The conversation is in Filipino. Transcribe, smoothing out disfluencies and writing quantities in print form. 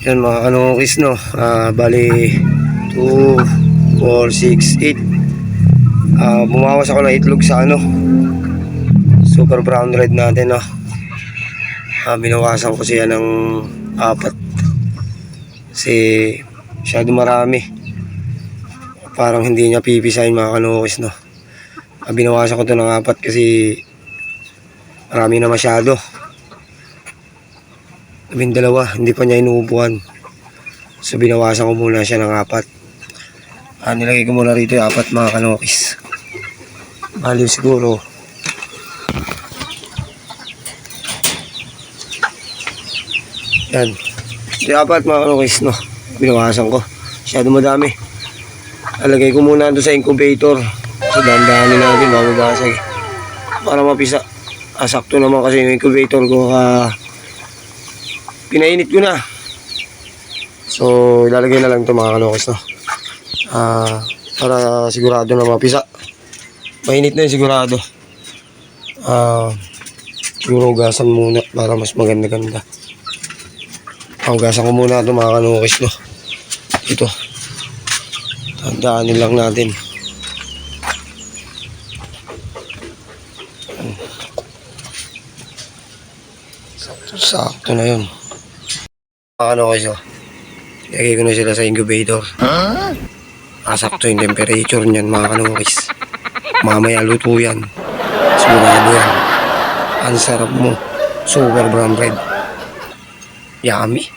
Yan mga kanukis, no. Bali 2, 4, 6, 8. Bumawas ako ng itlog sa super brown red natin, no. Binawasan ko siya ng 4 kasi masyado marami, parang hindi niya pipisahin mga kanukis, no. Binawasan ko to ng 4 kasi marami na masyado. 12, hindi pa niya inuupuan, so binawasan ko muna siya ng 4. Nilagay ko muna rito yung 4 mga kanukis. Bali siguro yan, yung 4 mga kanukis, no. Binawasan ko, masyado madami. Alagay ko muna doon sa incubator, so dandahanin natin mababasag para mapisa. Sakto naman kasi yung incubator ko, pinainit ko na, so ilalagay na lang ito mga kanukis, no. Para sigurado na mapisa. Mainit na yun sigurado. Siguro hugasan muna para mas maganda-ganda. Hugasan ko muna ito mga kanukis, no. Ito, tandaanin lang natin. Sakto na yun mga kanukis, oh. Ilagay ko na sila sa incubator. Sakto yung temperature niyan mga kanukis. Mamaya luto yan, sigurado yan. Ang sarap mo, super brown red, yummy.